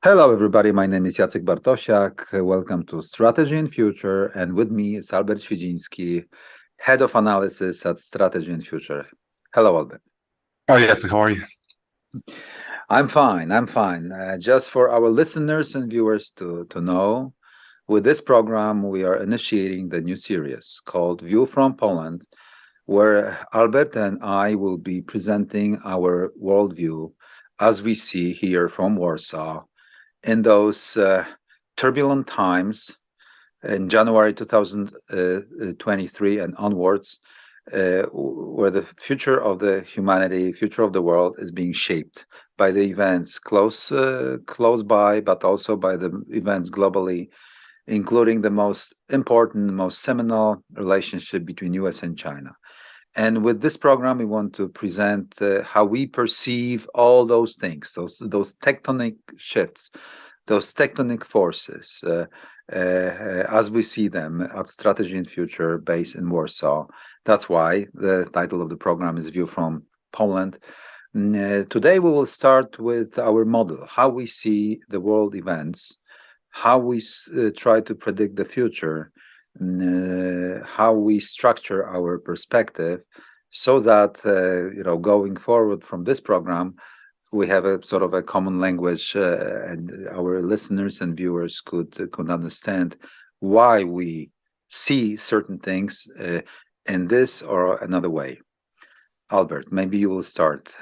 Hello, everybody. My name is Jacek Bartosiak. Welcome to Strategy and Future. And with me is Albert Świdziński, Head of Analysis at Strategy and Future. Hello, Albert. Oh, Jacek, how are you? I'm fine. Just for our listeners and viewers to know, with this program, we are initiating the new series called View from Poland, where Albert and I will be presenting our worldview as we see here from Warsaw in those turbulent times in January 2023 and onwards, where the future of the humanity, future of the world is being shaped by the events close by, but also by the events globally, including the most important, most seminal relationship between US and China. And with this program, we want to present how we perceive all those things, those tectonic shifts, those tectonic forces, as we see them at Strategy and Future, based in Warsaw. That's why the title of the program is View from Poland. Today, we will start with our model, how we see the world events, how we try to predict the future, how we structure our perspective, so that going forward from this program, we have a sort of a common language, and our listeners and viewers could understand why we see certain things in this or another way. Albert, maybe you will start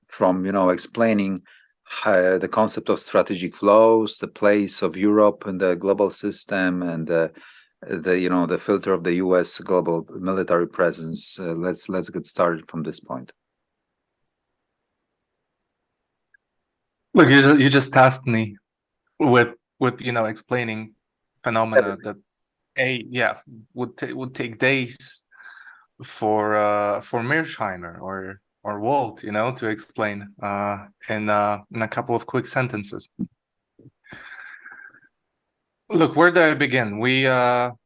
from explaining the concept of strategic flows, the place of Europe in the global system, and the filter of the U.S. global military presence. Let's get started from this point. Look, you just tasked me with explaining phenomena that would take days for Mearsheimer or Walt, to explain in a couple of quick sentences. Look, where do I begin? We're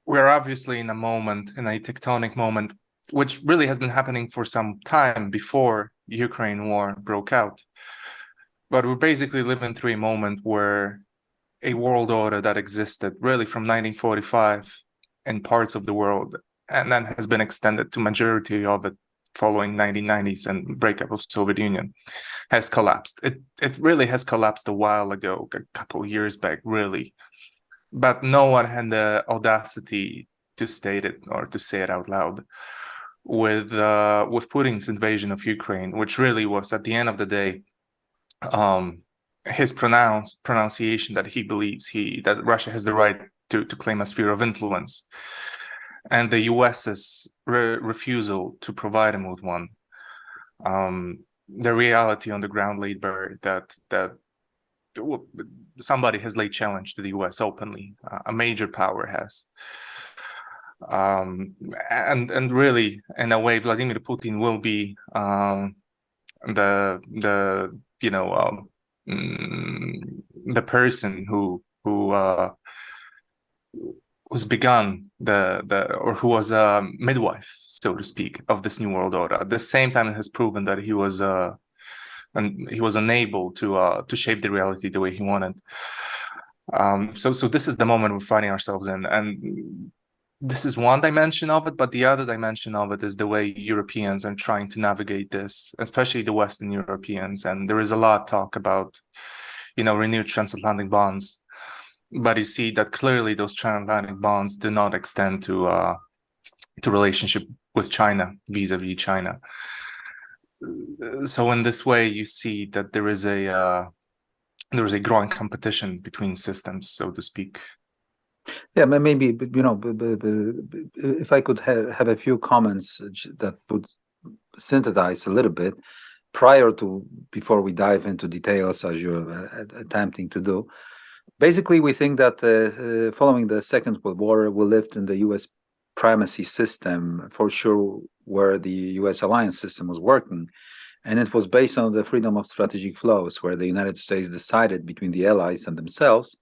obviously in a tectonic moment, which really has been happening for some time before Ukraine war broke out. But we're basically living through a moment where a world order that existed really from 1945 in parts of the world, and then has been extended to majority of it following 1990s and breakup of Soviet Union, has collapsed. It really has collapsed a while ago, a couple of years back, really. But no one had the audacity to state it or to say it out loud. With Putin's invasion of Ukraine, which really was, at the end of the day, his pronunciation that he believes that Russia has the right to claim a sphere of influence, and the US's refusal to provide him with one. The reality on the ground laid bare that somebody has laid challenge to the US openly. A major power has. And really, in a way, Vladimir Putin will be the person who's begun who was a midwife, so to speak, of this new world order. At the same time, it has proven that he was unable to shape the reality the way he wanted. So this is the moment we're finding ourselves in, and this is one dimension of it, but the other dimension of it is the way Europeans are trying to navigate this, especially the Western Europeans. And there is a lot of talk about, renewed transatlantic bonds, but you see that clearly those transatlantic bonds do not extend to relationship with China, vis-a-vis China. So in this way, you see that there is a growing competition between systems, so to speak. Yeah, maybe, if I could have a few comments that would synthesize a little bit before we dive into details, as you're attempting to do. Basically, we think that following the Second World War, we lived in the U.S. primacy system, for sure, where the U.S. alliance system was working. And it was based on the freedom of strategic flows, where the United States decided between the allies and themselves,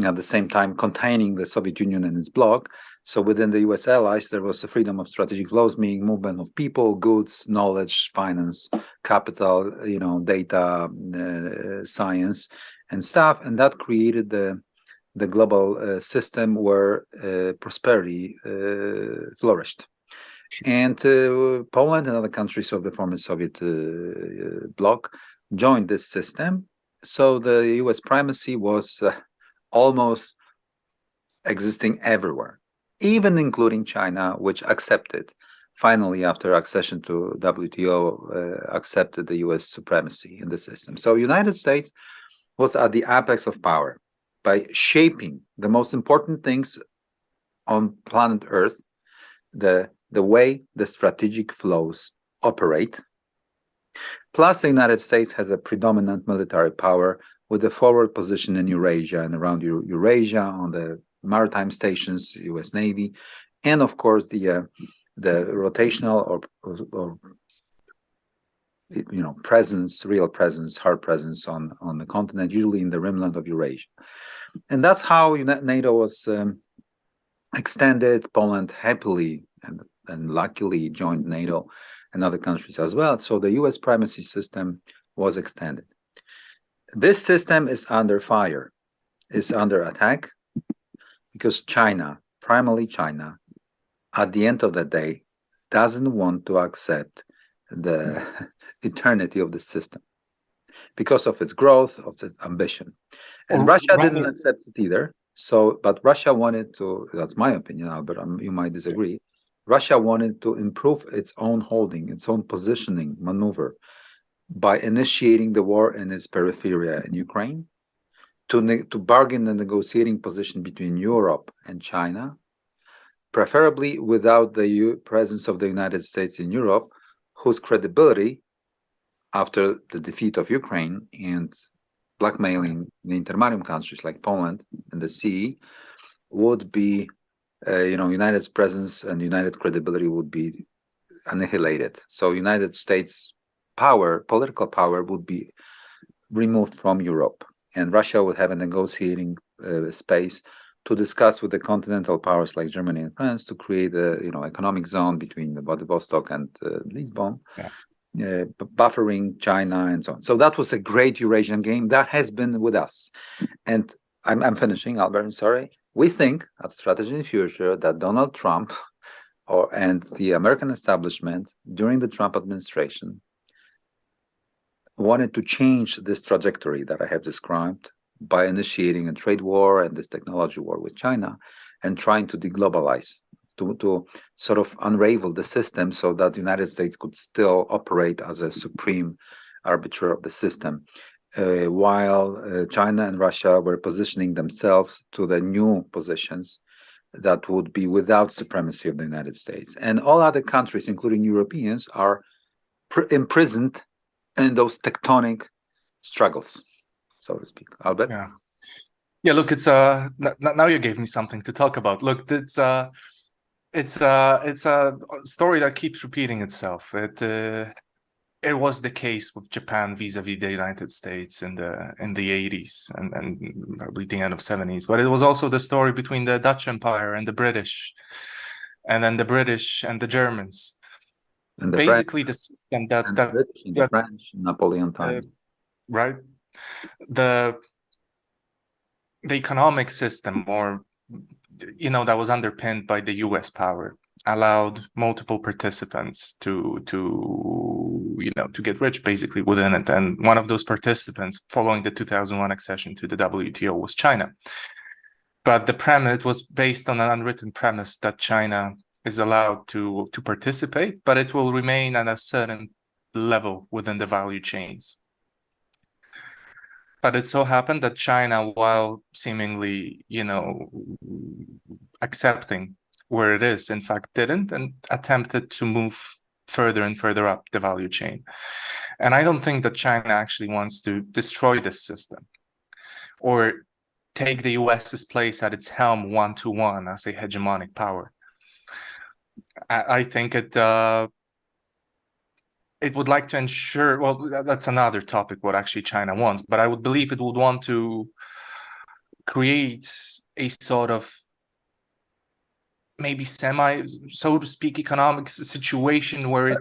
at the same time containing the Soviet Union and its bloc. So within the US allies, there was a freedom of strategic flows, meaning movement of people, goods, knowledge, finance, capital, data, science, and stuff. And that created the global system where prosperity flourished. And Poland and other countries of the former Soviet bloc joined this system. So the US primacy was almost existing everywhere, even including China, which accepted, finally, after accession to WTO, accepted the US supremacy in the system. So United States was at the apex of power by shaping the most important things on planet Earth, the way the strategic flows operate. Plus, the United States has a predominant military power with a forward position in Eurasia and around Eurasia on the maritime stations, U.S. Navy, and of course the rotational or presence, real presence, hard presence on the continent, usually in the rimland of Eurasia. And that's how NATO was extended. Poland happily and luckily joined NATO and other countries as well. So the US primacy system was extended. This system is under fire, is under attack, because China, primarily China, at the end of the day, doesn't want to accept the eternity of the system because of its growth, of its ambition. And Russia didn't accept it either. So, but Russia wanted to, that's my opinion, Albert, you might disagree. Russia wanted to improve its own holding, its own positioning maneuver by initiating the war in its periphery in Ukraine, to bargain the negotiating position between Europe and China, preferably without the presence of the United States in Europe, whose credibility after the defeat of Ukraine and blackmailing the intermarium countries like Poland and the CE would be, United's presence and United credibility would be annihilated. So United States power, political power, would be removed from Europe, and Russia would have a negotiating space to discuss with the continental powers like Germany and France to create a economic zone between Vladivostok and Lisbon. Yeah. Buffering China and so on. So that was a great Eurasian game that has been with us. And I'm finishing, Albert, I'm sorry. We think at Strategy&Future that Donald Trump and the American establishment during the Trump administration wanted to change this trajectory that I have described by initiating a trade war and this technology war with China and trying to deglobalize, to sort of unravel the system so that the United States could still operate as a supreme arbiter of the system, while China and Russia were positioning themselves to the new positions that would be without supremacy of the United States. And all other countries, including Europeans, are imprisoned in those tectonic struggles, so to speak. Albert? Yeah, look, it's now you gave me something to talk about. Look, it's a story that keeps repeating itself. It was the case with Japan vis-a-vis the United States in the 80s and probably the end of 70s. But it was also the story between the Dutch Empire and the British, and then the British and the Germans. And the basically French, the system that the French, Napoleon times. Right, the economic system, or that was underpinned by the US power, allowed multiple participants to get rich basically within it. And one of those participants following the 2001 accession to the WTO was China. But the premise was based on an unwritten premise that China is allowed to participate, but it will remain at a certain level within the value chains. But it so happened that China, while seemingly, accepting where it is, in fact didn't, and attempted to move further and further up the value chain. And I don't think that China actually wants to destroy this system or take the US's place at its helm 1-to-1 as a hegemonic power. I think it would like to ensure, well, that's another topic, what actually China wants, but I would believe it would want to create a sort of maybe semi, so to speak, economic situation where it.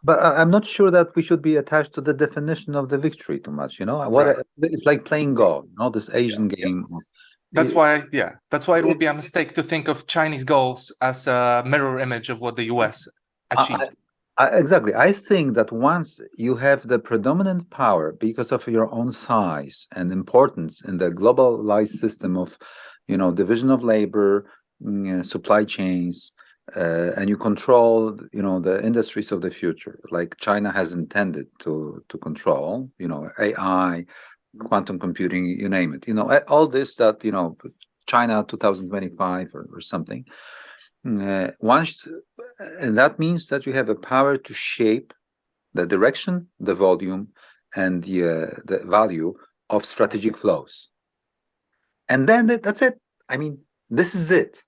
But I'm not sure that we should be attached to the definition of the victory too much. Right. It's like playing Go, this Asian game. That's why it would be a mistake to think of Chinese goals as a mirror image of what the US achieved. Exactly. I think that once you have the predominant power because of your own size and importance in the globalized system of, division of labor, supply chains, and you control, the industries of the future, like China has intended to control, AI, quantum computing, you name it, all this that, China 2025 or something. Once, and that means that you have a power to shape the direction, the volume, and the value of strategic flows. And then that's it. I mean, this is it.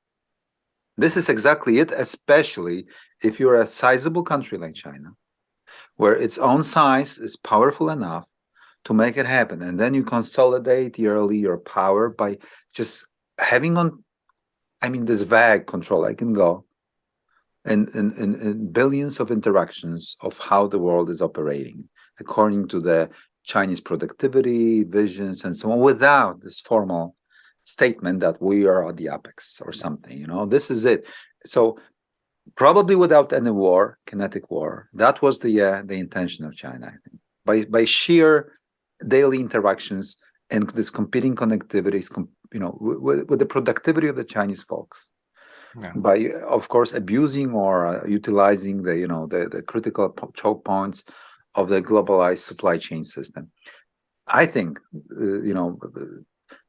This is exactly it, especially if you're a sizable country like China, where its own size is powerful enough to make it happen. And then you consolidate yearly your power by just having this vague control. I can go in billions of interactions of how the world is operating according to the Chinese productivity, visions, and so on, without this formal statement that we are at the apex or something. This is it. So probably without any war, kinetic war. That was the intention of China, I think, by sheer daily interactions and this competing connectivities, with the productivity of the Chinese folks. Yeah. By, of course, abusing or utilizing the critical choke points of the globalized supply chain system. I think,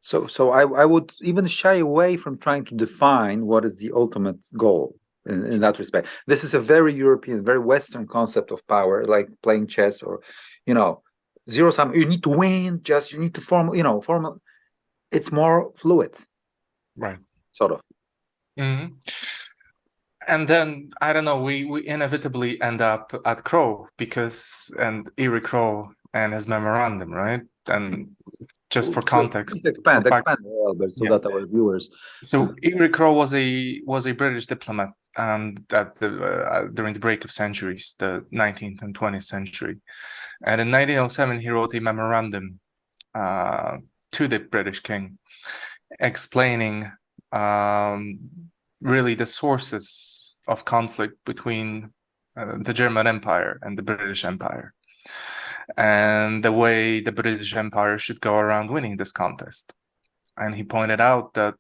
so I would even shy away from trying to define what is the ultimate goal in that respect. This is a very European, very Western concept of power, like playing chess or, zero sum. You need to win, you need to form. It's more fluid, right? Sort of. Mm-hmm. And then I don't know. We inevitably end up at Crow and Eric Crow and his memorandum, right? And just for context, expand Albert, so that our viewers. So Eric Crow was a British diplomat, and during the break of centuries, the 19th and 20th century, and in 1907 he wrote a memorandum to the British king, explaining really the sources of conflict between the German Empire and the British Empire, and the way the British Empire should go around winning this contest. And he pointed out that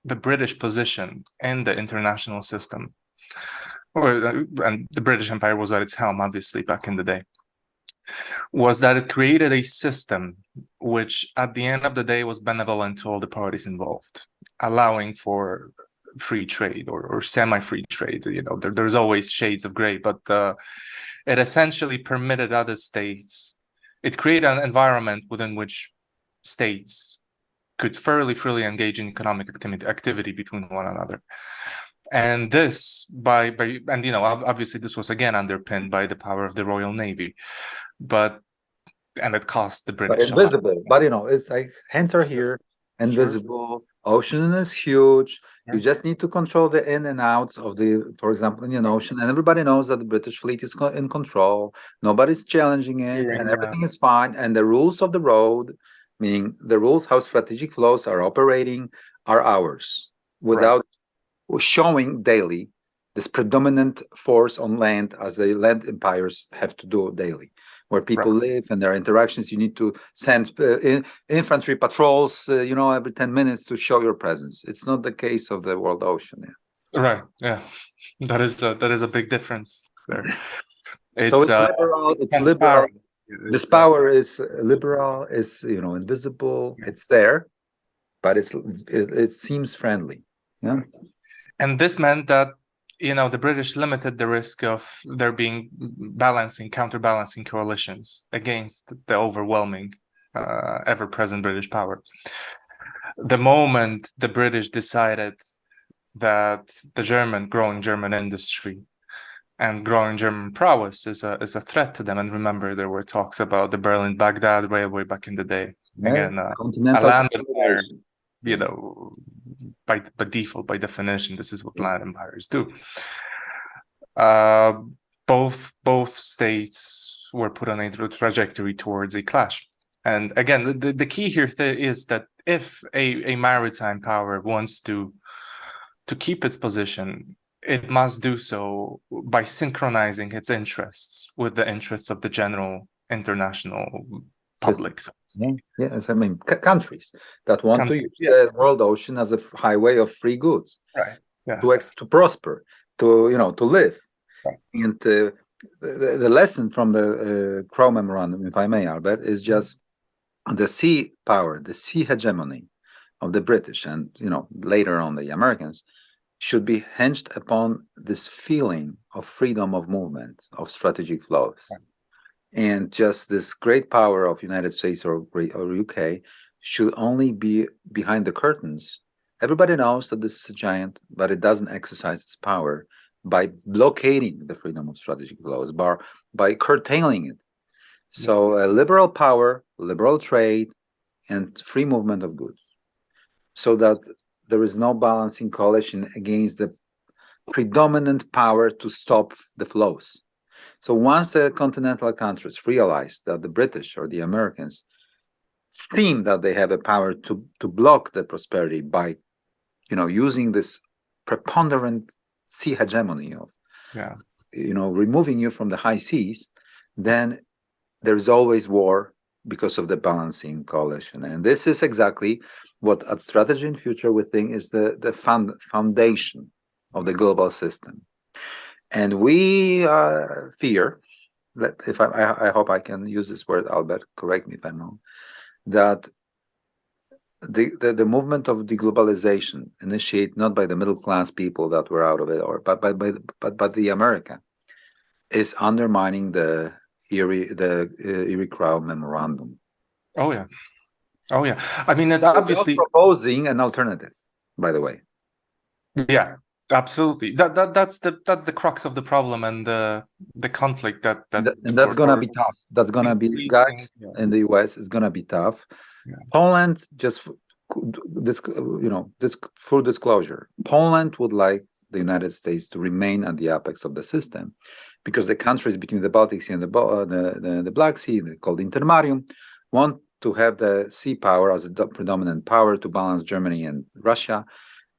the British position in the international system, and the British Empire was at its helm, obviously, back in the day, was that it created a system which, at the end of the day, was benevolent to all the parties involved, allowing for free trade or semi-free trade. There's always shades of gray, but it essentially permitted other states. It created an environment within which states could fairly freely engage in economic activity between one another. And this obviously this was again underpinned by the power of the Royal Navy, and it cost the British invisible. But it's like hands are here, invisible. Ocean is huge. You just need to control the in and outs of for example, Indian Ocean, and everybody knows that the British fleet is in control. Nobody's challenging it, and everything is fine. And the rules of the road, meaning the rules how strategic flows are operating, are ours, without showing daily this predominant force on land, as the land empires have to do daily, where people live and their interactions. You need to send infantry patrols, every 10 minutes to show your presence. It's not the case of the world ocean. Right. Yeah, that is a big difference there. So it's liberal. It's liberal. This power is liberal. Is invisible. It's there, but it seems friendly. Yeah. And this meant that the British limited the risk of there being counterbalancing coalitions against the overwhelming, ever-present British power. The moment the British decided that the growing German industry and growing German prowess is a threat to them, and remember there were talks about the Berlin-Baghdad railway back in the day. Again, a land empire, by default, by definition, this is what land empires do. Both states were put on a trajectory towards a clash. And again, the key here is that if a maritime power wants to keep its position, it must do so by synchronizing its interests with the interests of the general international public. Yes, I mean countries that want to use the world ocean as a highway of free goods, right? Yeah. To prosper, to live. Right. And the lesson from the Crow Memorandum, if I may, Albert, is just the sea power, the sea hegemony of the British, and later on the Americans, should be hinged upon this feeling of freedom of movement, of strategic flows. Right. And just this great power of United States or UK should only be behind the curtains. Everybody knows that this is a giant, but it doesn't exercise its power by blockading the freedom of strategic flows, by curtailing it. So liberal power, liberal trade, and free movement of goods, so that there is no balancing coalition against the predominant power to stop the flows. So once the continental countries realize that the British or the Americans seem that they have a power to block the prosperity by, using this preponderant sea hegemony of, removing you from the high seas, then there is always war because of the balancing coalition. And this is exactly what at Strategy&Future we think is the foundation of the global system. And we fear that, if I hope I can use this word, Albert, correct me if I'm wrong, that the movement of deglobalization initiated not by the middle class people that were out of it, but the America, is undermining the Erie Crow Memorandum. Oh yeah. I mean, it obviously proposing an alternative, by the way. Yeah, absolutely. That's the crux of the problem and the conflict and that's gonna be tough. That's gonna be, guys, in the US. It's gonna be tough. Yeah. Poland, just this, this full disclosure, Poland would like the United States to remain at the apex of the system, because the countries between the Baltic Sea and the Black Sea, called Intermarium, want to have the sea power as a predominant power to balance Germany and Russia.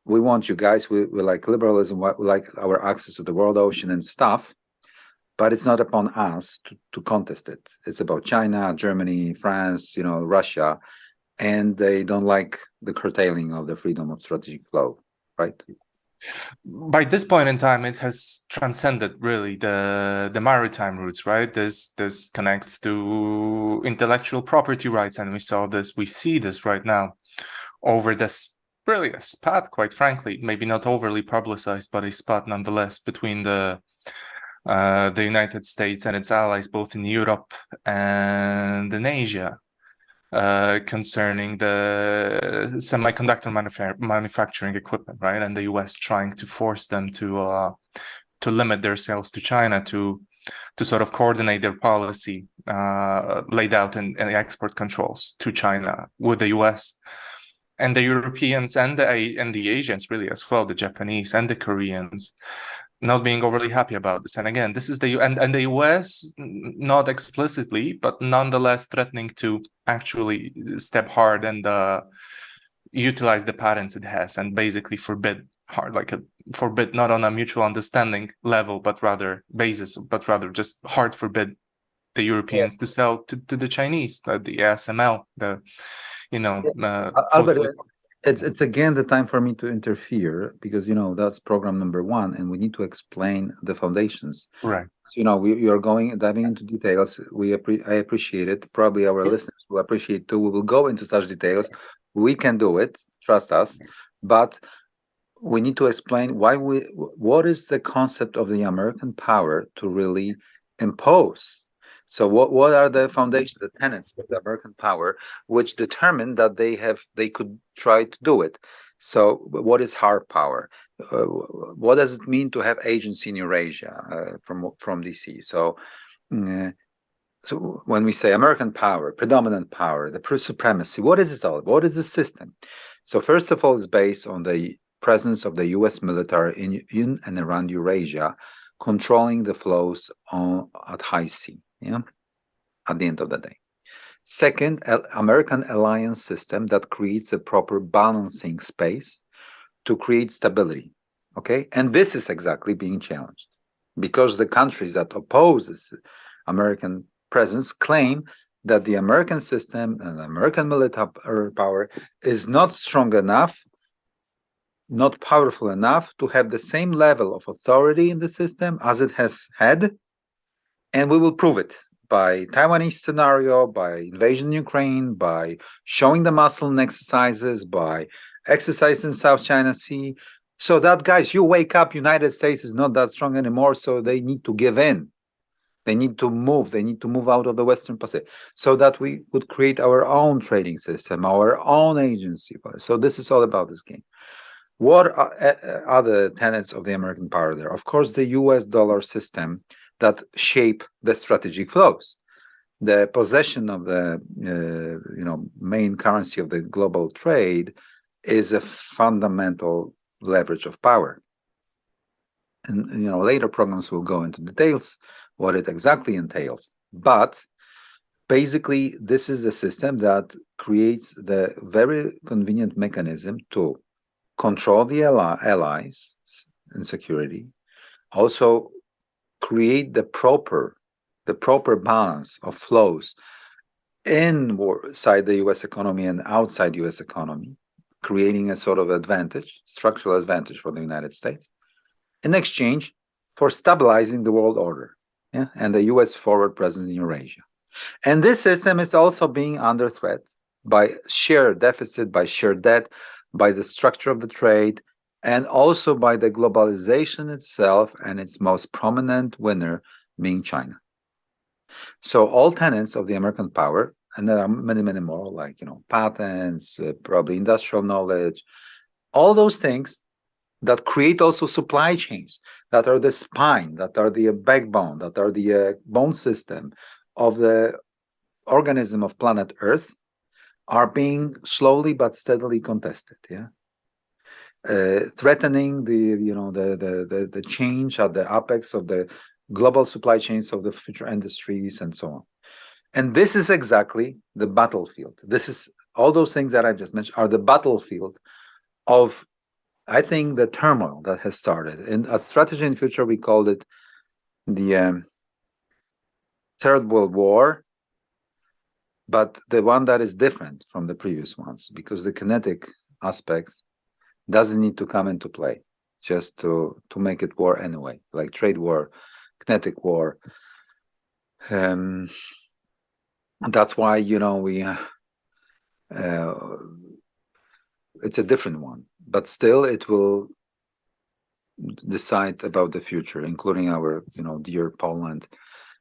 We want you guys, we like liberalism, we like our access to the world ocean and stuff, but it's not upon us to contest it. It's about China, Germany, France, Russia, and they don't like the curtailing of the freedom of strategic flow, right? By this point in time, it has transcended really the maritime routes, right? This connects to intellectual property rights, and we see this right now over this really a spat, quite frankly, maybe not overly publicized, but a spat nonetheless between the United States and its allies, both in Europe and in Asia, concerning the semiconductor manufacturing equipment, right? And the US trying to force them to limit their sales to China, to sort of coordinate their policy laid out in export controls to China with the US. And the Europeans and the Asians really as well, the Japanese and the Koreans, not being overly happy about this. And again, this is the US, not explicitly, but nonetheless threatening to actually step hard and utilize the patents it has and basically forbid not on a mutual understanding level, but rather just hard forbid the Europeans to sell to the Chinese, the ASML, Albert, it's again the time for me to interfere, because that's program number 1, and we need to explain the foundations. Right. So, we are diving into details. I appreciate it. Probably our listeners will appreciate too. We will go into such details. We can do it. Trust us. But we need to explain what is the concept of the American power to really impose. So what are the foundations, the tenets of the American power, which determine that they could try to do it? So what is hard power? What does it mean to have agency in Eurasia from DC? So So when we say American power, predominant power, the supremacy, what is it all? What is the system? So first of all, it's based on the presence of the U.S. military in and around Eurasia, controlling the flows at high sea. Yeah, at the end of the day. Second, American alliance system that creates a proper balancing space to create stability. Okay, and this is exactly being challenged because the countries that oppose this American presence claim that the American system and the American military power is not strong enough, not powerful enough to have the same level of authority in the system as it has had, and we will prove it by Taiwanese scenario, by invasion in Ukraine, by showing the muscle in exercises, by exercise in South China Sea. So that, guys, you wake up, United States is not that strong anymore, so they need to give in. They need to move. They need to move out of the Western Pacific so that we would create our own trading system, our own agency. So this is all about this game. What are the tenets of the American power there? Of course, the US dollar system that shape the strategic flows. The possession of the main currency of the global trade is a fundamental leverage of power. And later programs will go into details what it exactly entails. But basically, this is the system that creates the very convenient mechanism to control the allies in security, also create the proper balance of flows inside the U.S. economy and outside U.S. economy, creating a sort of structural advantage for the United States, in exchange for stabilizing the world order, and the U.S. forward presence in Eurasia. And this system is also being under threat by sheer deficit, by sheer debt, by the structure of the trade, and also by the globalization itself, and its most prominent winner being China. So all tenets of the American power, and there are many, many more, like patents, probably industrial knowledge, all those things that create also supply chains that are the spine, that are the backbone, that are the bone system of the organism of planet Earth, are being slowly but steadily contested. Threatening the change at the apex of the global supply chains of the future industries and so on. And this is exactly the battlefield. This is all those things that I just mentioned are the battlefield of, I think, the turmoil that has started. And at Strategy and Future, we called it the Third World War, but the one that is different from the previous ones, because the kinetic aspect doesn't need to come into play just to make it war anyway, like trade war, kinetic war. That's why it's a different one, but still it will decide about the future, including our dear Poland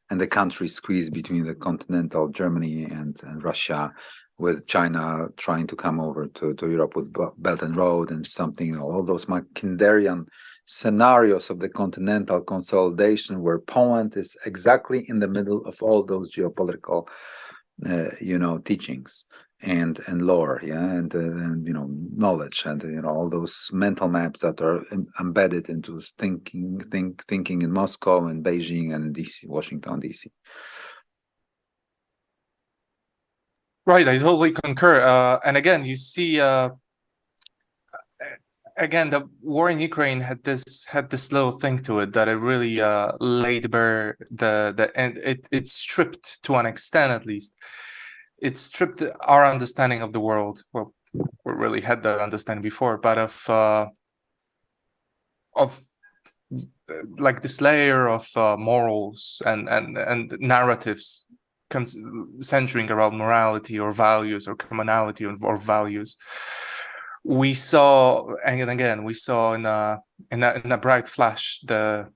and the countries squeezed between the continental Germany and Russia, with China trying to come over to Europe with Belt and Road and something, all those Kinderian scenarios of the continental consolidation, where Poland is exactly in the middle of all those geopolitical teachings and lore, and knowledge, and all those mental maps that are embedded into thinking in Moscow and Beijing and DC, Washington DC. Right, I totally concur. And again, you see, again, the war in Ukraine had this little thing to it that it really laid bare and it stripped, to an extent at least, it stripped our understanding of the world. Well, we really had that understanding before, but of like this layer of morals and narratives centering around morality or values or commonality or values. We saw, and again, we saw in a bright flash the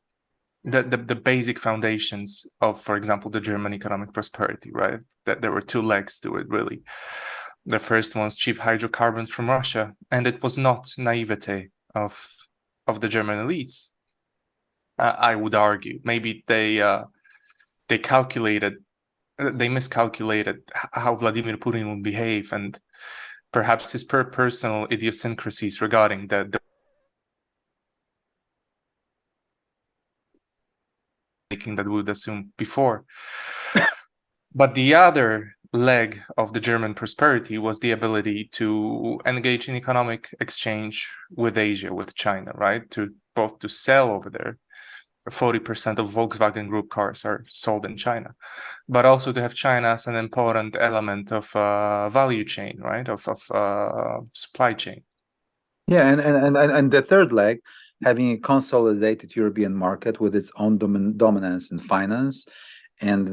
basic foundations of, for example, the German economic prosperity, right? That there were two legs to it, really. The first one was cheap hydrocarbons from Russia, and it was not naivete of the German elites. I would argue maybe they calculated they miscalculated how Vladimir Putin would behave, and perhaps his personal idiosyncrasies regarding the making that we would assume before. But the other leg of the German prosperity was the ability to engage in economic exchange with Asia, with China, right? To both to sell over there. 40% of Volkswagen Group cars are sold in China, but also to have China as an important element of value chain, right? Of supply chain. Yeah, and the third leg, having a consolidated European market with its own dominance in finance and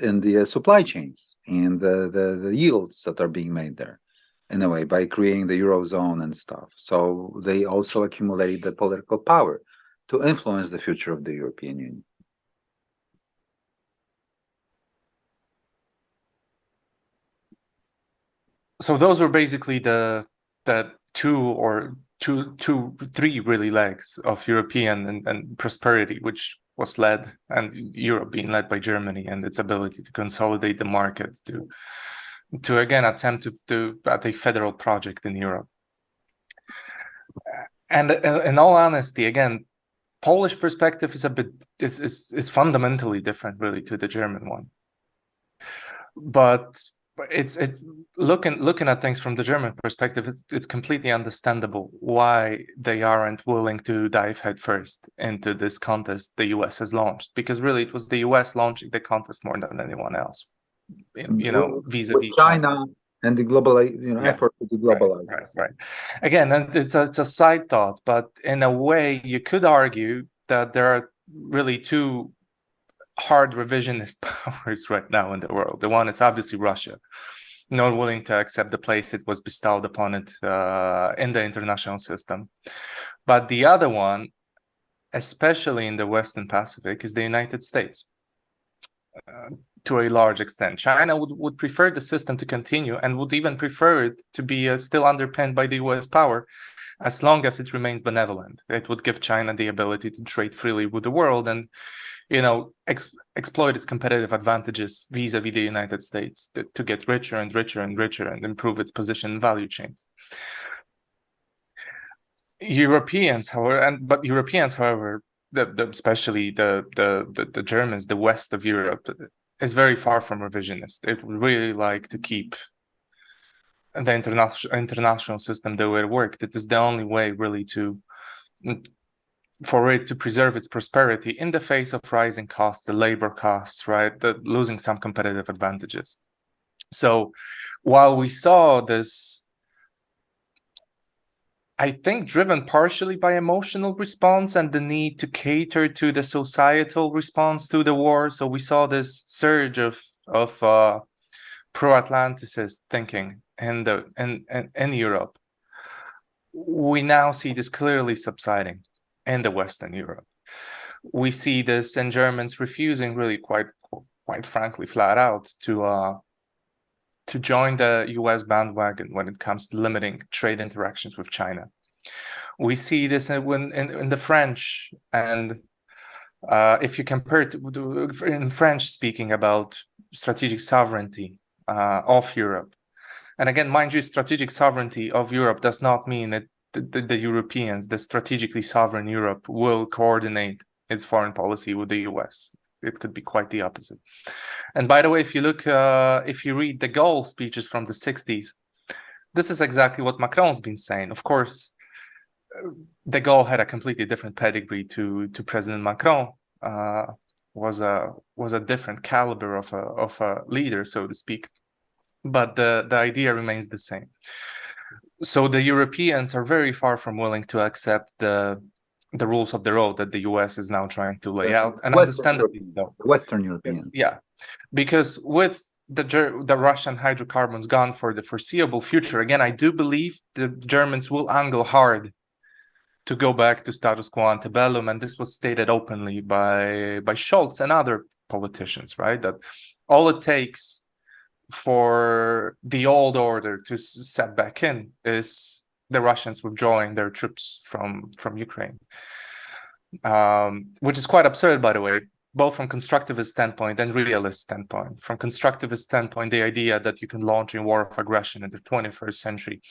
in the supply chains and the yields that are being made there, in a way, by creating the Eurozone and stuff. So they also accumulated the political power to influence the future of the European Union. So those were basically the three really legs of European and prosperity, which was led, and Europe being led by Germany and its ability to consolidate the market to again attempt to at a federal project in Europe. And in all honesty, again, Polish perspective is a bit is fundamentally different really to the German one. But it's looking at things from the German perspective, it's completely understandable why they aren't willing to dive headfirst into this contest the US has launched, because really it was the US launching the contest more than anyone else, vis-a-vis China and the global, effort to globalize. Right. Again, and it's a side thought, but in a way, you could argue that there are really two hard revisionist powers right now in the world. The one is obviously Russia, not willing to accept the place it was bestowed upon it in the international system. But the other one, especially in the Western Pacific, is the United States. To a large extent, China would prefer the system to continue and would even prefer it to be still underpinned by the US power, as long as it remains benevolent. It would give China the ability to trade freely with the world and, exploit its competitive advantages vis-a-vis the United States to get richer and richer and richer and improve its position in value chains. Europeans, however, especially the Germans, the west of Europe, is very far from revisionist. It would really like to keep the international system the way it worked. It is the only way really for it to preserve its prosperity in the face of rising costs, the labor costs, right? Losing some competitive advantages. So while we saw this, I think, driven partially by emotional response and the need to cater to the societal response to the war. So we saw this surge of pro-Atlanticist thinking in Europe. We now see this clearly subsiding in the Western Europe. We see this in Germans refusing, really quite frankly, flat out, to join the US bandwagon when it comes to limiting trade interactions with China. We see this in the French, and if you compare it in French speaking about strategic sovereignty of Europe. And again, mind you, strategic sovereignty of Europe does not mean that the Europeans, the strategically sovereign Europe, will coordinate its foreign policy with the US. It could be quite the opposite. And by the way, if you read de Gaulle speeches from the 60s, this is exactly what Macron's been saying. Of course, de Gaulle had a completely different pedigree to President Macron. Was a different caliber of a leader, so to speak. But the idea remains the same. So the Europeans are very far from willing to accept the rules of the road that the US is now trying to lay out, and understandably so. Western Europeans. Yeah, because with the Russian hydrocarbons gone for the foreseeable future, again, I do believe the Germans will angle hard to go back to status quo ante bellum, and this was stated openly by Scholz and other politicians, right? That all it takes for the old order to set back in is the Russians withdrawing their troops from Ukraine, which is quite absurd, by the way, both from constructivist standpoint and realist standpoint. From constructivist standpoint, the idea that you can launch a war of aggression in the 21st century,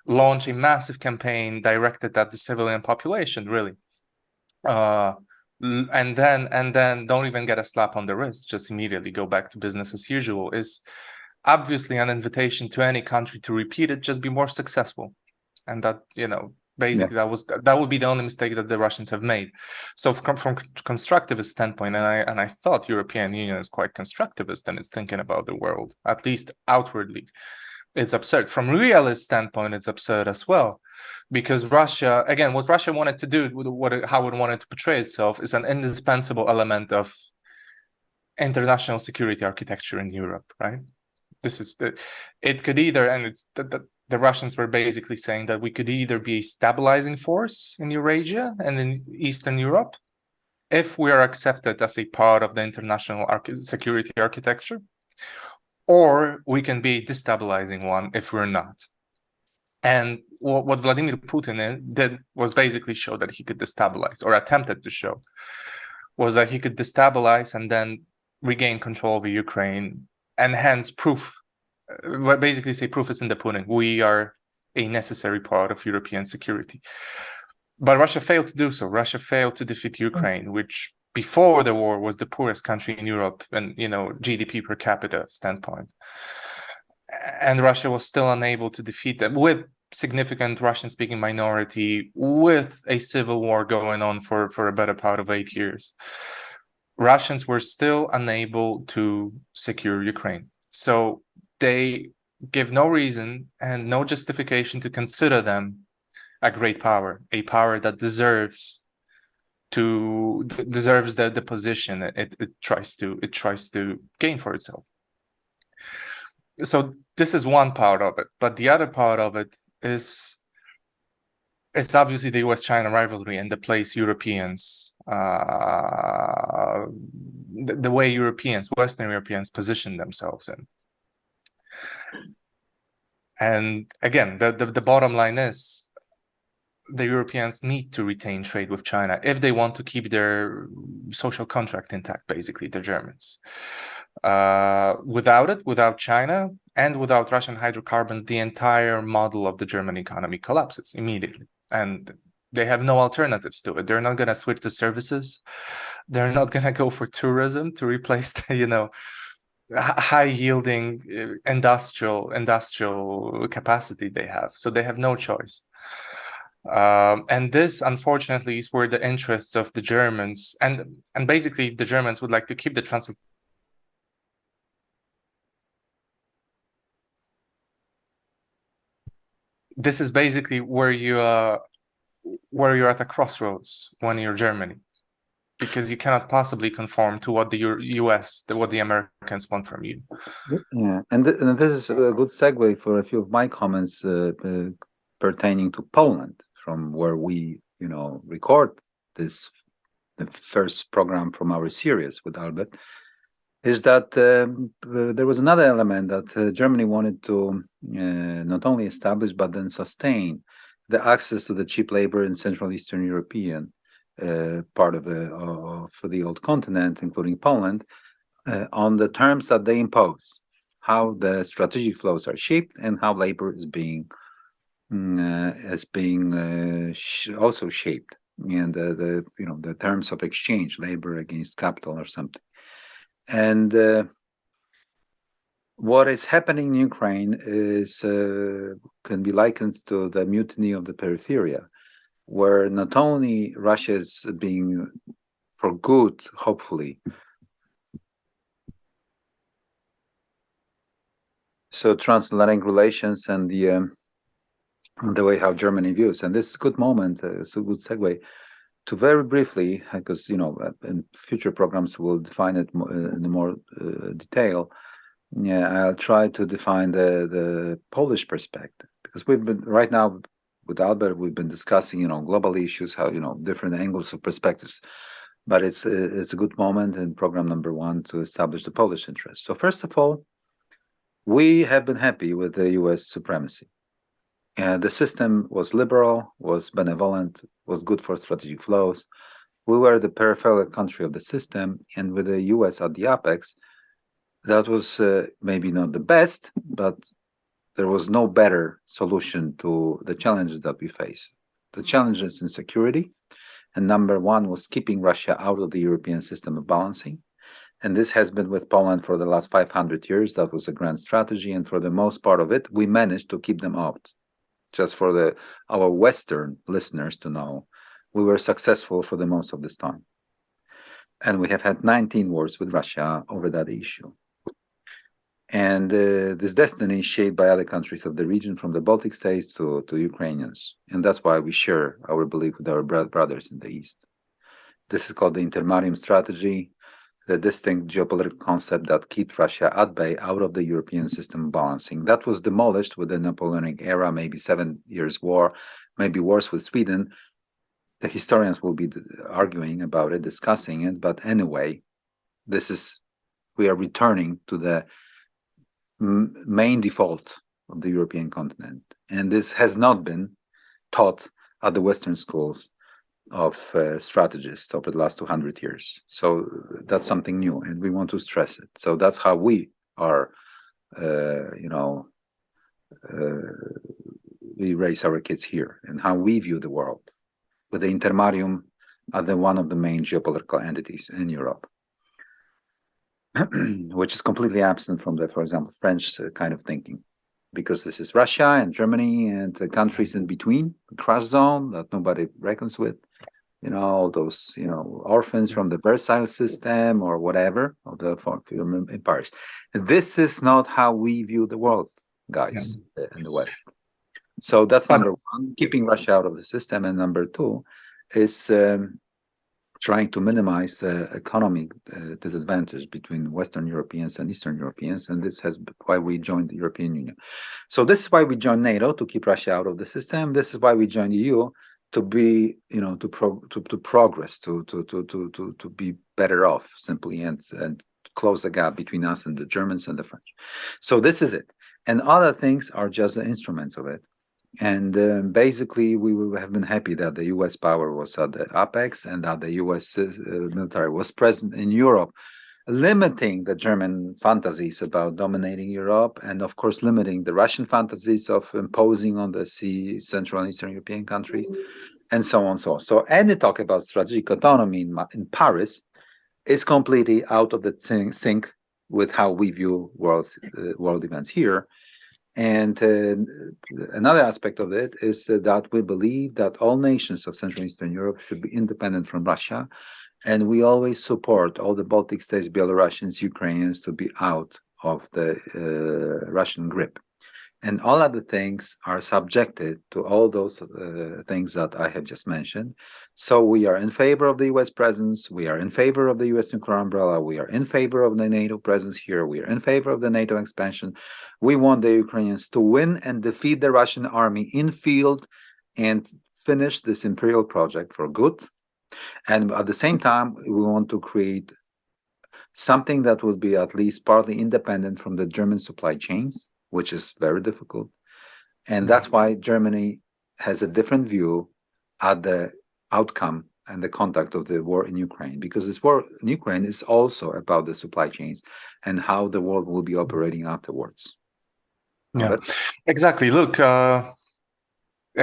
launch a massive campaign directed at the civilian population, really, and then don't even get a slap on the wrist, just immediately go back to business as usual, is obviously an invitation to any country to repeat it, just be more successful. And that, basically that would be the only mistake that the Russians have made. So from constructivist standpoint, and I thought European Union is quite constructivist and it's thinking about the world, at least outwardly, it's absurd. From realist standpoint, it's absurd as well, because Russia, again, what Russia wanted to do, how it wanted to portray itself, is an indispensable element of international security architecture in Europe, right? This is it could either, and it's the Russians were basically saying that we could either be a stabilizing force in Eurasia and in Eastern Europe if we are accepted as a part of the international security architecture, or we can be a destabilizing one if we're not. And what Vladimir Putin did was basically show that he could destabilize, or attempted to show, was that he could destabilize and then regain control over Ukraine, and hence proof, basically say proof is in the pudding. We are a necessary part of European security. But Russia failed to do so. Russia failed to defeat Ukraine, which before the war was the poorest country in Europe and, GDP per capita standpoint. And Russia was still unable to defeat them with significant Russian-speaking minority, with a civil war going on for a better part of 8 years. Russians were still unable to secure Ukraine. So they give no reason and no justification to consider them a great power, a power that deserves the position it tries to gain for itself. So this is one part of it, but the other part of it is obviously the US-China rivalry and the place Europeans, the way Western Europeans position themselves in. And again, the bottom line is the Europeans need to retain trade with China if they want to keep their social contract intact, basically, the Germans. Without China and without Russian hydrocarbons, the entire model of the German economy collapses immediately. And they have no alternatives to it. They're not going to switch to services. They're not going to go for tourism to replace the, high-yielding industrial capacity they have. So they have no choice. And this, unfortunately, is where the interests of the Germans and basically the Germans would like to keep the This is basically where you're at a crossroads when you're Germany, because you cannot possibly conform to what the what the Americans want from you. Yeah, and this is a good segue for a few of my comments pertaining to Poland, from where we, record the first program from our series with Albert, is that there was another element that Germany wanted to not only establish but then sustain the access to the cheap labor in Central Eastern European part of the old continent, including Poland, on the terms that they impose, how the strategic flows are shaped and how labor is being also shaped, and the terms of exchange, labor against capital or something. And what is happening in Ukraine is can be likened to the mutiny of the peripheria, where not only Russia is being, for good, hopefully, so transatlantic relations and the way how Germany views, and this is a good moment, it's a good segue to very briefly, because in future programs we'll define it in more detail. Yeah, I'll try to define the Polish perspective, because we've been right now with Albert, we've been discussing global issues, how different angles of perspectives, but it's a good moment in program number 1 to establish the Polish interest. So first of all, we have been happy with the US supremacy. And the system was liberal, was benevolent, was good for strategic flows. We were the peripheral country of the system, and with the US at the apex, that was maybe not the best, but there was no better solution to the challenges that we face. The challenges in security, and number one was keeping Russia out of the European system of balancing. And this has been with Poland for the last 500 years. That was a grand strategy. And for the most part of it, we managed to keep them out. Just for our Western listeners to know, we were successful for the most of this time. And we have had 19 wars with Russia over that issue. And this destiny is shaped by other countries of the region, from the Baltic states to Ukrainians. And that's why we share our belief with our brothers in the East. This is called the intermarium strategy, the distinct geopolitical concept that keeps Russia at bay, out of the European system balancing. That was demolished with the Napoleonic era, maybe 7 years war, maybe worse with Sweden. The historians will be arguing about it, discussing it. But anyway, we are returning to the main default of the European continent. And this has not been taught at the Western schools of strategists over the last 200 years. So that's something new, and we want to stress it. So that's how we are, we raise our kids here, and how we view the world, with the intermarium as one of the main geopolitical entities in Europe. Which is completely absent from the, for example, French kind of thinking, because this is Russia and Germany and the countries in between, the crash zone that nobody reckons with, all those, orphans from the Versailles system or whatever, or the in Paris. This is not how we view the world, guys, in the West. So that's number one, keeping Russia out of the system, and number two is trying to minimize the economic disadvantage between Western Europeans and Eastern Europeans, and this is why we joined the European Union. So this is why we joined NATO, to keep Russia out of the system. This is why we joined the EU, to be, to progress, to be better off, simply, and close the gap between us and the Germans and the French. So this is it, and other things are just the instruments of it. And basically, we would have been happy that the U.S. power was at the apex, and that the U.S. military was present in Europe, limiting the German fantasies about dominating Europe, and of course limiting the Russian fantasies of imposing on the Central and Eastern European countries, and so on and so on. So any talk about strategic autonomy in Paris is completely out of the sync with how we view world events here. And another aspect of it is that we believe that all nations of Central and Eastern Europe should be independent from Russia. And we always support all the Baltic states, Belarusians, Ukrainians to be out of the Russian grip. And all other things are subjected to all those things that I have just mentioned. So we are in favor of the US presence. We are in favor of the US nuclear umbrella. We are in favor of the NATO presence here. We are in favor of the NATO expansion. We want the Ukrainians to win and defeat the Russian army in field and finish this imperial project for good. And at the same time, we want to create something that will be at least partly independent from the German supply chains, which is very difficult. And that's why Germany has a different view at the outcome and the conduct of the war in Ukraine, because this war in Ukraine is also about the supply chains and how the world will be operating afterwards. Yeah, exactly. Look,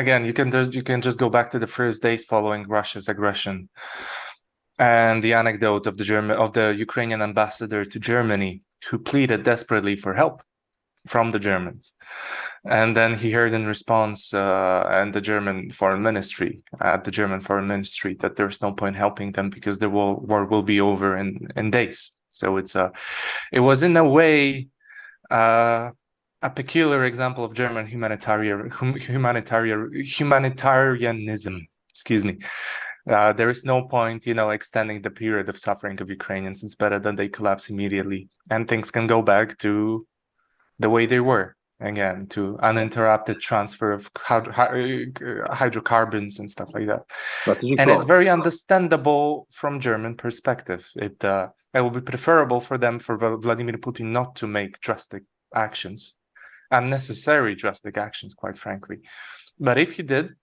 again, you can just go back to the first days following Russia's aggression, and the anecdote of the Ukrainian ambassador to Germany, who pleaded desperately for help from the Germans, and then he heard in response at the German foreign ministry that there's no point helping them because the war will be over in days. So it was in a way a peculiar example of German humanitarianism. Excuse me. There is no point, extending the period of suffering of Ukrainians. It's better that they collapse immediately, and things can go back to the way they were again, to uninterrupted transfer of hydrocarbons and stuff like that. And it's very understandable from German perspective. It will be preferable for Vladimir Putin not to make drastic actions, unnecessary drastic actions, quite frankly. But if he did,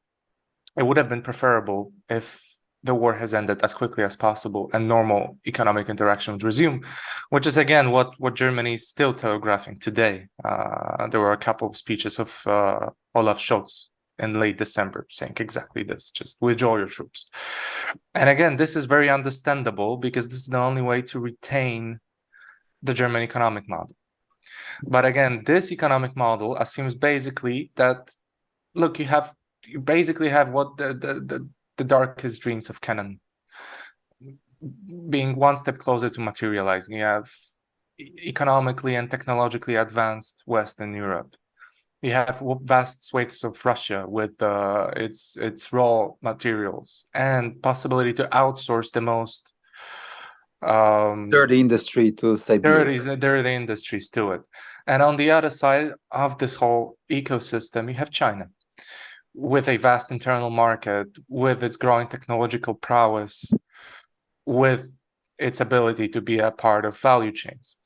it would have been preferable if the war has ended as quickly as possible and normal economic interaction would resume, which is again what Germany is still telegraphing today. There were a couple of speeches of Olaf Scholz in late December saying exactly this: just withdraw your troops. And again, this is very understandable because this is the only way to retain the German economic model. But again, this economic model assumes basically that, look, you basically have what the darkest dreams of Canaan being one step closer to materializing. You have economically and technologically advanced Western Europe. You have vast swathes of Russia with its raw materials and possibility to outsource the most dirty industry to Siberia. Dirty industries to it. And on the other side of this whole ecosystem, you have China with a vast internal market, with its growing technological prowess, with its ability to be a part of value chains.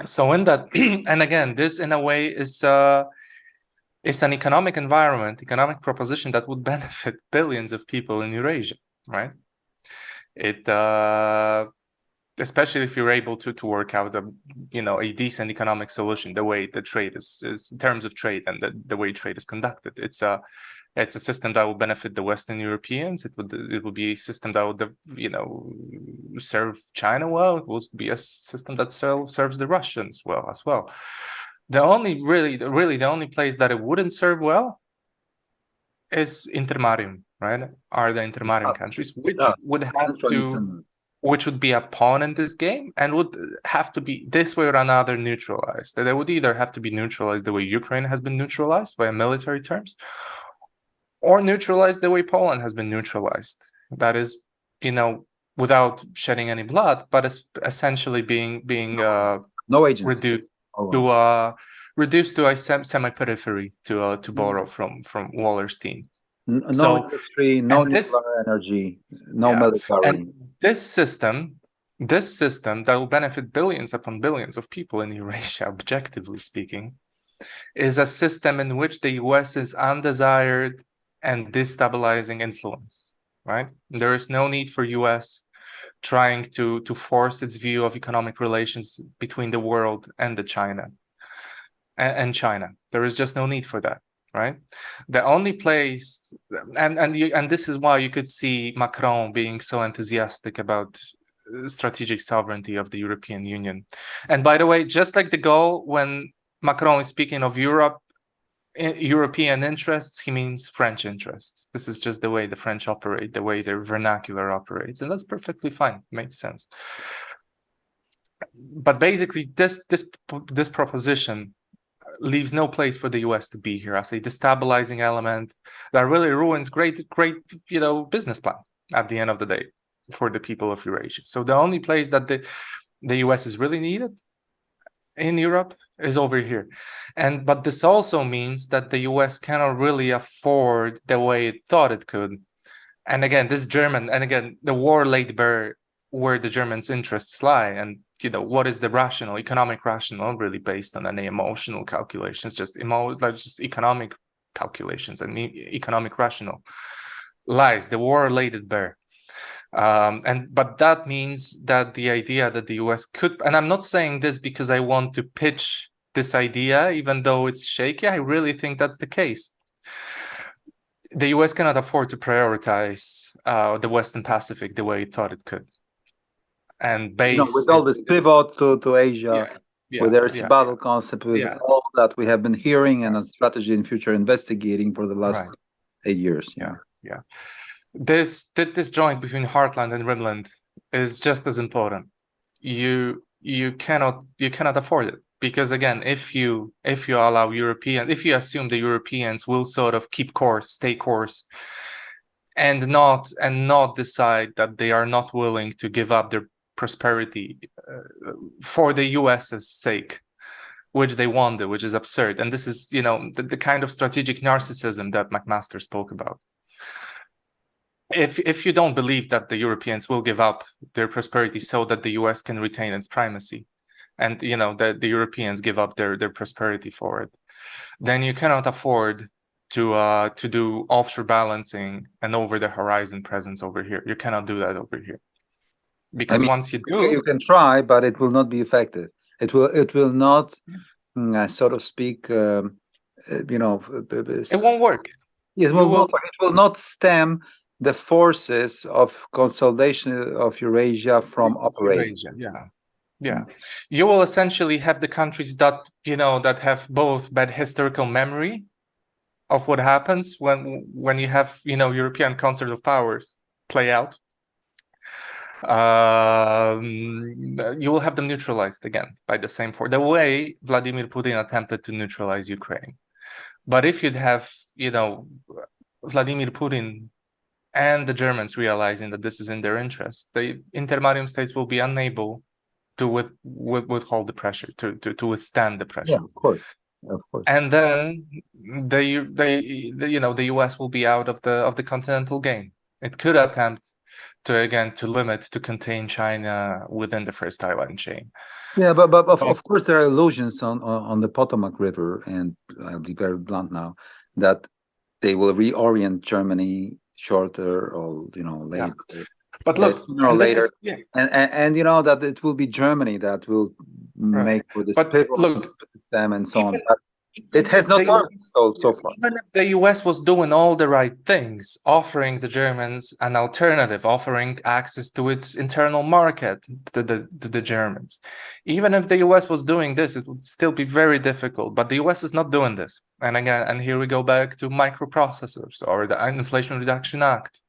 So in that, and again, this in a way is an economic environment, economic proposition that would benefit billions of people in Eurasia, right? It especially if you're able to work out a decent economic solution, the way the trade is in terms of trade and the way trade is conducted. It's a system that will benefit the Western Europeans. It would be a system that would serve China well. It would be a system that serves the Russians well as well. The only the only place that it wouldn't serve well is intermarium, right? Are the intermarium countries, which would have to, which would be a pawn in this game and would have to be this way or another neutralized. They would either have to be neutralized the way Ukraine has been neutralized by military terms, or neutralized the way Poland has been neutralized. That is, without shedding any blood, but essentially being no agency. reduced to a semi-periphery, to borrow from Wallerstein. No industry, no nuclear energy, no military. And this system that will benefit billions upon billions of people in Eurasia, objectively speaking, is a system in which the US is undesired and destabilizing influence, right? There is no need for US trying to force its view of economic relations between the world and China. There is just no need for that, right? The only place, and this is why you could see Macron being so enthusiastic about strategic sovereignty of the European Union. And by the way, just like de Gaulle, when Macron is speaking of European interests, he means French interests. This is just the way the French operate, the way their vernacular operates, and that's perfectly fine. Makes sense. But basically, this proposition leaves no place for the US to be here as a destabilizing element that really ruins great business plan at the end of the day for the people of Eurasia. So the only place that the US is really needed in Europe is over here. But this also means that the US cannot really afford the way it thought it could. And again, the war laid bare where the Germans' interests lie, and what is the economic rationale, really based on any emotional calculations, just economic calculations and economic rationale lies. The war laid it bare. But that means that the idea that the US could, and I'm not saying this because I want to pitch this idea, even though it's shaky, I really think that's the case. The US cannot afford to prioritize the Western Pacific the way it thought it could. And with all this pivot to Asia, with their battle concept, with all that we have been hearing and a strategy and future investigating for the last 8 years. Yeah. This joint between Heartland and Rimland is just as important. You cannot afford it, because again, if you allow if you assume the Europeans will sort of stay course, and not decide that they are not willing to give up their prosperity for the US's sake, which they wanted, which is absurd. And this is the kind of strategic narcissism that McMaster spoke about. If you don't believe that the Europeans will give up their prosperity so that the US can retain its primacy, and that the Europeans give up their prosperity for it, then you cannot afford to do offshore balancing and over the horizon presence over here. You cannot do that over here, because once you do, you can try, but it will not be effective. It will not, so to speak, it won't work. It will not stem the forces of consolidation of Eurasia from operating. Yeah. You will essentially have the countries that that have both bad historical memory of what happens when you have European concert of powers play out. You will have them neutralized again by the same force, the way Vladimir Putin attempted to neutralize Ukraine. But if you'd have Vladimir Putin and the Germans realizing that this is in their interest, the intermarium states will be unable to withhold the pressure, to withstand the pressure. Yeah, of course. And then the US will be out of the continental game. It could attempt to limit, to contain China within the first Taiwan chain. Yeah, but of course there are illusions on the Potomac River, and I'll be very blunt now, that they will reorient Germany shorter or later. Yeah. But look, later, and that it will be Germany that will make with this system and so on. It has not worked so far. Even if the US was doing all the right things, offering the Germans an alternative, offering access to its internal market to the Germans, even if the US was doing this, it would still be very difficult. But the US is not doing this. And again, and here we go back to microprocessors or the Inflation Reduction Act.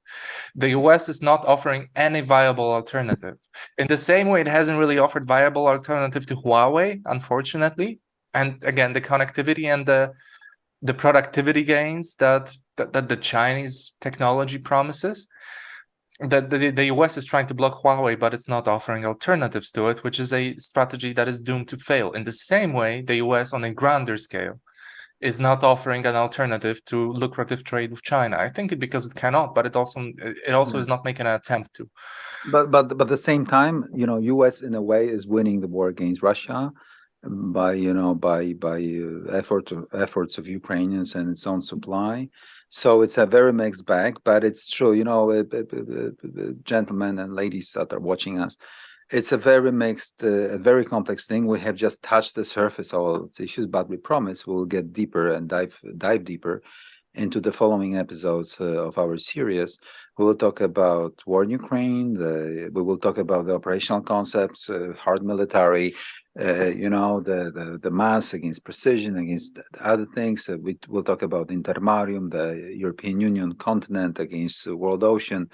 The US is not offering any viable alternative. In the same way, it hasn't really offered viable alternative to Huawei, unfortunately. And again, the connectivity and the productivity gains that the Chinese technology promises, that the US is trying to block Huawei, but it's not offering alternatives to it, which is a strategy that is doomed to fail. In the same way, the US on a grander scale is not offering an alternative to lucrative trade with China. I think because it cannot, but it also is not making an attempt to. But at the same time, US in a way is winning the war against Russia by efforts of Ukrainians and its own supply. So it's a very mixed bag, but it's true, gentlemen and ladies that are watching us, it's a very mixed, a very complex thing. We have just touched the surface of all its issues, but we promise we'll get deeper and dive deeper into the following episodes of our series. We will talk about war in Ukraine. We will talk about the operational concepts, hard military, the mass against precision, against other things. We will talk about intermarium, the European Union continent against the world ocean.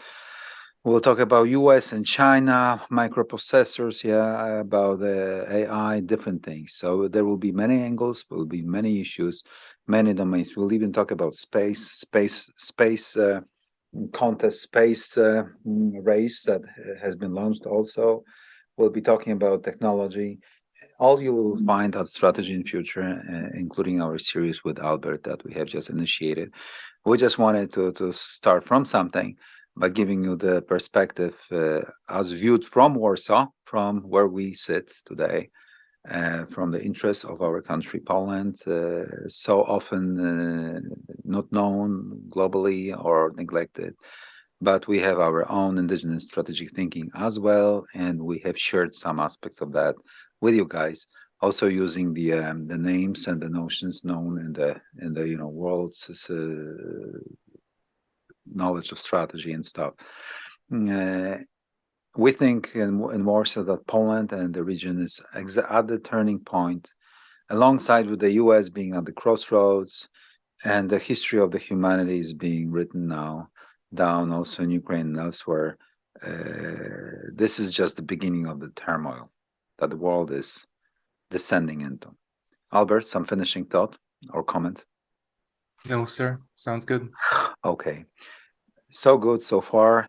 We'll talk about US and China, microprocessors, about the AI, different things. So there will be many angles, there will be many issues, many domains. We'll even talk about space contest, space race that has been launched also. We'll be talking about technology. All you will find at Strategy and Future, including our series with Albert that we have just initiated. We just wanted to start from something by giving you the perspective as viewed from Warsaw, from where we sit today, from the interests of our country, Poland, so often not known globally or neglected. But we have our own indigenous strategic thinking as well, and we have shared some aspects of that with you guys, also using the names and the notions known in the world's knowledge of strategy and stuff. We think in Warsaw that Poland and the region is at the turning point, alongside with the US being at the crossroads, and the history of the humanity is being written now down also in Ukraine and elsewhere. This is just the beginning of the turmoil that the world is descending into. Albert, some finishing thought or comment? No, sir. Sounds good. Okay. So good so far.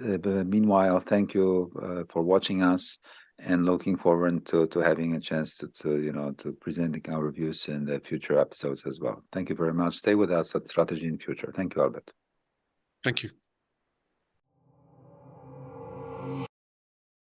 Meanwhile, thank you for watching us, and looking forward to having a chance to presenting our views in the future episodes as well. Thank you very much. Stay with us at Strategy and Future. Thank you, Albert. Thank you.